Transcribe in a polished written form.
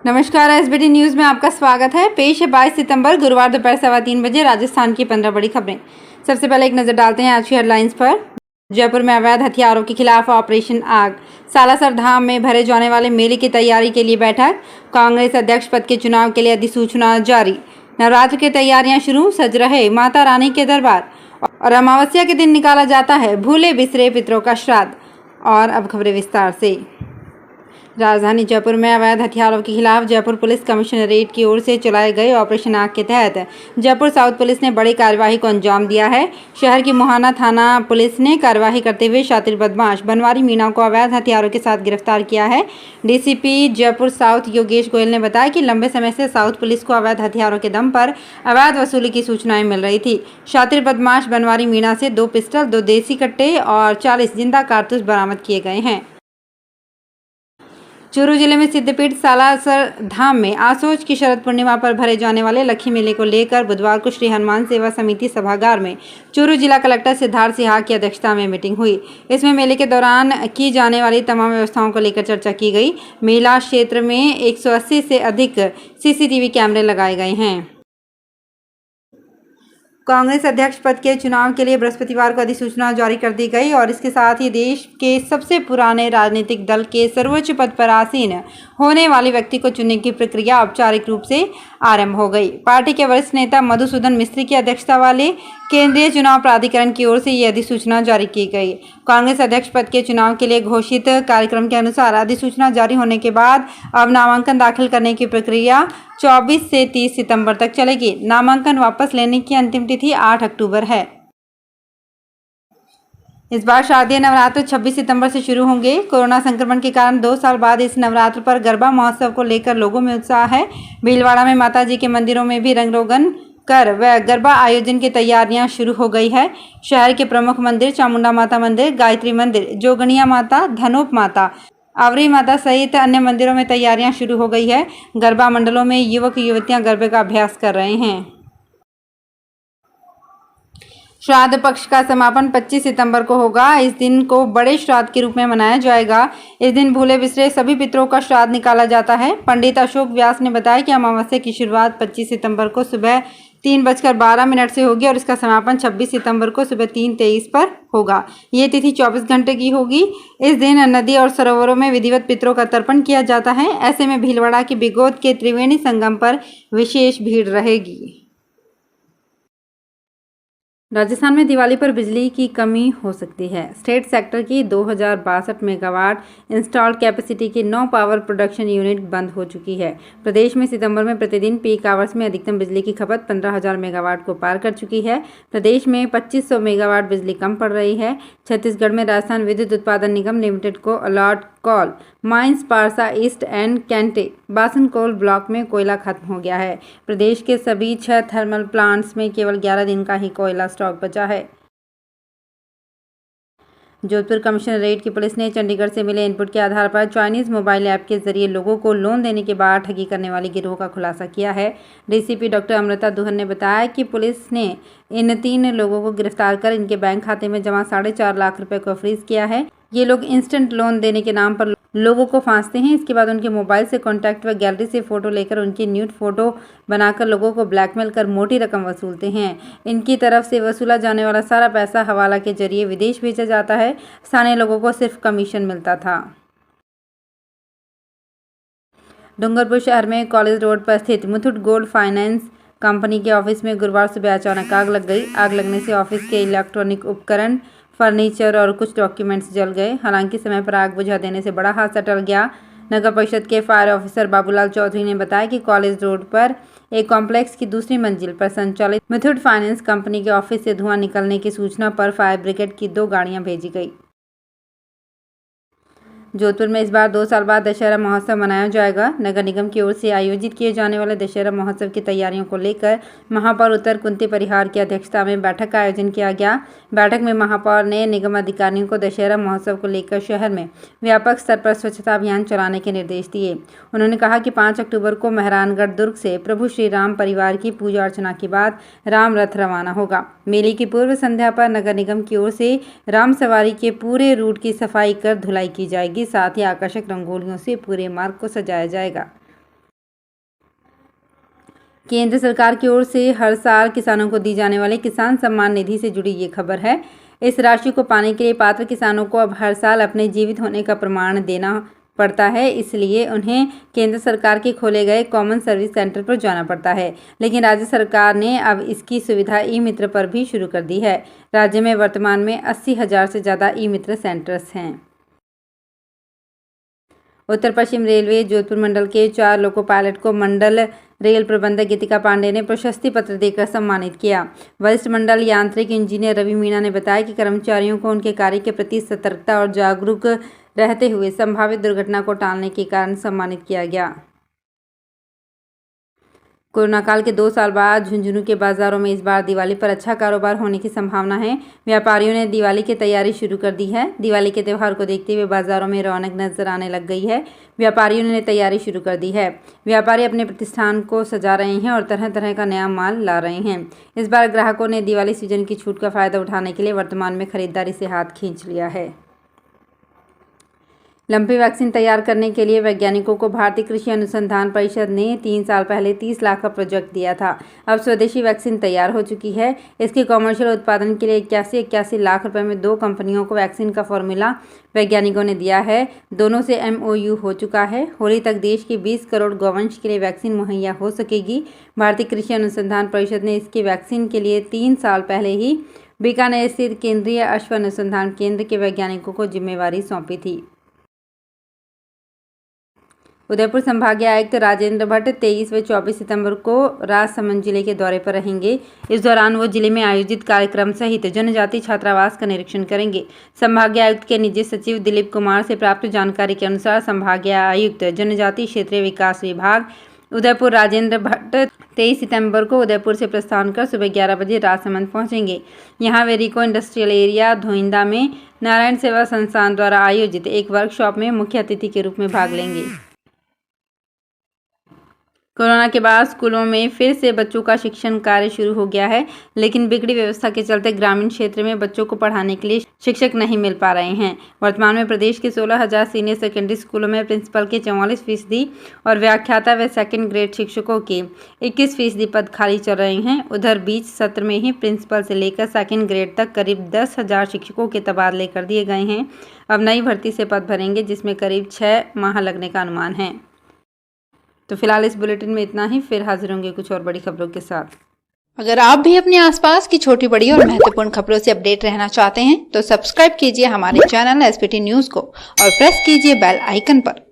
नमस्कार, SBT news में आपका स्वागत है। पेश है 22 सितंबर गुरुवार दोपहर 3:15 बजे राजस्थान की 15 बड़ी खबरें। सबसे पहले एक नज़र डालते हैं आज की हेडलाइंस पर। जयपुर में अवैध हथियारों के खिलाफ ऑपरेशन आग। सालासर धाम में भरे जाने वाले मेले की तैयारी के लिए बैठक। कांग्रेस अध्यक्ष पद के चुनाव के लिए अधिसूचना जारी। नवरात्र की तैयारियां शुरू, सज रहे माता रानी के दरबार। और अमावस्या के दिन निकाला जाता है भूले बिसरे पितरों का श्राद्ध। और अब खबरें विस्तार से। राजधानी जयपुर में अवैध हथियारों के खिलाफ जयपुर पुलिस कमिश्नरेट की ओर से चलाए गए ऑपरेशन आग के तहत जयपुर साउथ पुलिस ने बड़ी कार्यवाही को अंजाम दिया है। शहर की मोहाना थाना पुलिस ने कार्यवाही करते हुए शातिर बदमाश बनवारी मीणा को अवैध हथियारों के साथ गिरफ्तार किया है। डीसीपी जयपुर साउथ योगेश गोयल ने बताया कि लंबे समय से साउथ पुलिस को अवैध हथियारों के दम पर अवैध वसूली की सूचनाएं मिल रही थी। शातिर बदमाश बनवारी मीणा से 2 पिस्टल, 2 देसी कट्टे और 40 जिंदा कारतूस बरामद किए गए हैं। चूरू जिले में सिद्धपीठ सालासर धाम में आसोज की शरद पूर्णिमा पर भरे जाने वाले लक्खी मेले को लेकर बुधवार को श्री हनुमान सेवा समिति सभागार में चूरू जिला कलेक्टर सिद्धार्थ सिन्हा की अध्यक्षता में मीटिंग हुई। इसमें मेले के दौरान की जाने वाली तमाम व्यवस्थाओं को लेकर चर्चा की गई। मेला क्षेत्र में 180 से अधिक सीसीटीवी कैमरे लगाए गए हैं। कांग्रेस अध्यक्ष पद के चुनाव के लिए बृहस्पतिवार को अधिसूचना जारी कर दी गई और इसके साथ ही देश के सबसे पुराने राजनीतिक दल के सर्वोच्च पद पर आसीन होने वाले व्यक्ति को चुनने की प्रक्रिया औपचारिक रूप से आरंभ हो गई। पार्टी के वरिष्ठ नेता मधुसूदन मिस्त्री की अध्यक्षता वाले केंद्रीय चुनाव प्राधिकरण की ओर से ये अधिसूचना जारी की गई। कांग्रेस अध्यक्ष पद के चुनाव के लिए घोषित कार्यक्रम के अनुसार अधिसूचना जारी होने के बाद अब नामांकन दाखिल करने की प्रक्रिया 24 से 30 सितंबर तक चलेगी। नामांकन वापस लेने की अंतिम तिथि 8 अक्टूबर है। इस बार शारदीय नवरात्र 26 सितंबर से शुरू होंगे। कोरोना संक्रमण के कारण 2 साल बाद इस नवरात्र पर गरबा महोत्सव को लेकर लोगों में उत्साह है। भीलवाड़ा में माताजी के मंदिरों में भी रंग रोगन कर व गरबा आयोजन की तैयारियां शुरू हो गई है। शहर के प्रमुख मंदिर चामुंडा माता मंदिर, गायत्री मंदिर, जोगनिया माता, धनोप माता, आवरी माता सहित अन्य मंदिरों में तैयारियां शुरू हो गई है। गरबा मंडलों में युवक युवतियां गरबे का अभ्यास कर रहे हैं। श्राद्ध पक्ष का समापन 25 सितंबर को होगा। इस दिन को बड़े श्राद्ध के रूप में मनाया जाएगा। इस दिन भूले बिसरे सभी पितरों का श्राद्ध निकाला जाता है। पंडित अशोक व्यास ने बताया कि अमावस्या की शुरुआत 25 सितंबर को सुबह 3:12 से होगी और इसका समापन 26 सितंबर को सुबह 3:23 पर होगा। ये तिथि 24 घंटे की होगी। इस दिन नदी और सरोवरों में विधिवत पितरों का तर्पण किया जाता है। ऐसे में भीलवाड़ा की बिगोद के त्रिवेणी संगम पर विशेष भीड़ रहेगी। राजस्थान में दिवाली पर बिजली की कमी हो सकती है। स्टेट सेक्टर की 2062 मेगावाट इंस्टॉल्ड कैपेसिटी की 9 पावर प्रोडक्शन यूनिट बंद हो चुकी है। प्रदेश में सितंबर में प्रतिदिन पीक आवर्स में अधिकतम बिजली की खपत 15,000 मेगावाट को पार कर चुकी है। प्रदेश में 2500 मेगावाट बिजली कम पड़ रही है। छत्तीसगढ़ में राजस्थान विद्युत उत्पादन निगम लिमिटेड को allot coal mines Parsa East and Kente Basan coal block में कोयला खत्म हो गया है। प्रदेश के सभी 6 थर्मल प्लांट्स में केवल 11 दिन का ही कोयला स्टॉक बचा है। जोधपुर कमिश्नरेट की पुलिस ने चंडीगढ़ से मिले इनपुट के आधार पर चाइनीज मोबाइल ऐप के जरिए लोगों को लोन देने के बाद ठगी करने वाली गिरोह का खुलासा किया है। डीसीपी डॉक्टर अमृता दुहन ने बताया कि पुलिस ने इन 3 लोगों को गिरफ्तार कर इनके बैंक खाते में जमा 4.5 लाख रुपए को फ्रीज किया है। ये लोग इंस्टेंट लोन देने के नाम पर लोगों को फांसते हैं। इसके बाद उनके मोबाइल से कॉन्टैक्ट व गैलरी से फ़ोटो लेकर उनकी न्यूड फ़ोटो बनाकर लोगों को ब्लैकमेल कर मोटी रकम वसूलते हैं। इनकी तरफ से वसूला जाने वाला सारा पैसा हवाला के जरिए विदेश भेजा जाता है। स्थानीय लोगों को सिर्फ कमीशन मिलता था। डूंगरपुर शहर में कॉलेज रोड पर स्थित मुथूट गोल्ड फाइनेंस कंपनी के ऑफिस में गुरुवार सुबह अचानक आग लग गई। आग लगने से ऑफिस के इलेक्ट्रॉनिक उपकरण, फर्नीचर और कुछ डॉक्यूमेंट्स जल गए। हालांकि समय पर आग बुझा देने से बड़ा हादसा टल गया। नगर परिषद के फायर ऑफिसर बाबूलाल चौधरी ने बताया कि कॉलेज रोड पर एक कॉम्प्लेक्स की दूसरी मंजिल पर संचालित मुथूट फाइनेंस कंपनी के ऑफिस से धुआं निकलने की सूचना पर फायर ब्रिगेड की 2 गाड़ियां भेजी गई। जोधपुर में इस बार 2 साल बाद दशहरा महोत्सव मनाया जाएगा। नगर निगम की ओर से आयोजित किए जाने वाले दशहरा महोत्सव की तैयारियों को लेकर महापौर उत्तर कुंती परिहार की अध्यक्षता में बैठक का आयोजन किया गया। बैठक में महापौर ने निगम अधिकारियों को दशहरा महोत्सव को लेकर शहर में व्यापक स्तर पर स्वच्छता अभियान चलाने के निर्देश दिए। उन्होंने कहा कि 5 अक्टूबर को मेहरानगढ़ दुर्ग से प्रभु श्री राम परिवार की पूजा अर्चना के बाद राम रथ रवाना होगा। मेले की पूर्व संध्या पर नगर निगम की ओर से राम सवारी के पूरे रूट की सफाई कर धुलाई की जाएगी। साथ ही आकर्षक रंगोलियों से पूरे मार्ग को सजाया जाएगा। केंद्र सरकार की ओर से हर साल किसानों को दी जाने वाली किसान सम्मान निधि से जुड़ी ये खबर है। इस राशि को पाने के लिए पात्र किसानों को अब हर साल अपने जीवित होने का प्रमाण देना पड़ता है, इसलिए उन्हें केंद्र सरकार के खोले गए कॉमन सर्विस सेंटर पर जाना पड़ता है। लेकिन राज्य सरकार ने अब इसकी सुविधा ई मित्र पर भी शुरू कर दी है। राज्य में वर्तमान में 80,000 से ज़्यादा ई मित्र सेंटर्स हैं। उत्तर पश्चिम रेलवे जोधपुर मंडल के 4 लोको पायलट को मंडल रेल प्रबंधक गीतिका पांडे ने प्रशस्ति पत्र देकर सम्मानित किया। वरिष्ठ मंडल यांत्रिक इंजीनियर रवि मीणा ने बताया कि कर्मचारियों को उनके कार्य के प्रति सतर्कता और जागरूक रहते हुए संभावित दुर्घटना को टालने के कारण सम्मानित किया गया। कोरोना काल के 2 साल बाद झुंझुनू के बाजारों में इस बार दिवाली पर अच्छा कारोबार होने की संभावना है। व्यापारियों ने दिवाली की तैयारी शुरू कर दी है। दिवाली के त्यौहार को देखते हुए बाजारों में रौनक नजर आने लग गई है। व्यापारियों ने तैयारी शुरू कर दी है। व्यापारी अपने प्रतिष्ठान को सजा रहे हैं और तरह तरह का नया माल ला रहे हैं। इस बार ग्राहकों ने दिवाली सीजन की छूट का फायदा उठाने के लिए वर्तमान में खरीदारी से हाथ खींच लिया है। लंपी वैक्सीन तैयार करने के लिए वैज्ञानिकों को भारतीय कृषि अनुसंधान परिषद ने 3 साल पहले 30 लाख का प्रोजेक्ट दिया था। अब स्वदेशी वैक्सीन तैयार हो चुकी है। इसके कॉमर्शियल उत्पादन के लिए 81 लाख रुपए में 2 कंपनियों को वैक्सीन का फॉर्मूला वैज्ञानिकों ने दिया है। दोनों से MOU हो चुका है। होली तक देश के 20 करोड़ गौवंश के लिए वैक्सीन मुहैया हो सकेगी। भारतीय कृषि अनुसंधान परिषद ने इसकी वैक्सीन के लिए 3 साल पहले ही बीकानेर स्थित केंद्रीय अश्व अनुसंधान केंद्र के वैज्ञानिकों को जिम्मेवारी सौंपी थी। उदयपुर संभागीय आयुक्त राजेंद्र भट्ट 23 व 24 सितंबर को राजसमंद जिले के दौरे पर रहेंगे। इस दौरान वो जिले में आयोजित कार्यक्रम सहित जनजाति छात्रावास का निरीक्षण करेंगे। संभागीय आयुक्त के निजी सचिव दिलीप कुमार से प्राप्त जानकारी के अनुसार संभागीय आयुक्त जनजाति क्षेत्रीय विकास विभाग उदयपुर राजेंद्र भट्ट 23 सितंबर को उदयपुर से प्रस्थान कर सुबह 11 बजे राजसमंद पहुंचेंगे। यहां वे रिको इंडस्ट्रियल एरिया धोइंदा में नारायण सेवा संस्थान द्वारा आयोजित एक वर्कशॉप में मुख्य अतिथि के रूप में भाग लेंगे। कोरोना के बाद स्कूलों में फिर से बच्चों का शिक्षण कार्य शुरू हो गया है, लेकिन बिगड़ी व्यवस्था के चलते ग्रामीण क्षेत्र में बच्चों को पढ़ाने के लिए शिक्षक नहीं मिल पा रहे हैं। वर्तमान में प्रदेश के 16,000 सीनियर सेकेंडरी स्कूलों में प्रिंसिपल के 44% और व्याख्याता व सेकंड ग्रेड शिक्षकों के 21% पद खाली चल रहे हैं। उधर बीच सत्र में ही प्रिंसिपल से लेकर सेकंड ग्रेड तक करीब 10,000 शिक्षकों के तबादले कर दिए गए हैं। अब नई भर्ती से पद भरेंगे, जिसमें करीब 6 माह लगने का अनुमान है। तो फिलहाल इस बुलेटिन में इतना ही। फिर हाजिर होंगे कुछ और बड़ी खबरों के साथ। अगर आप भी अपने आसपास की छोटी बड़ी और महत्वपूर्ण खबरों से अपडेट रहना चाहते हैं तो सब्सक्राइब कीजिए हमारे चैनल SPT न्यूज को और प्रेस कीजिए बेल आइकन पर।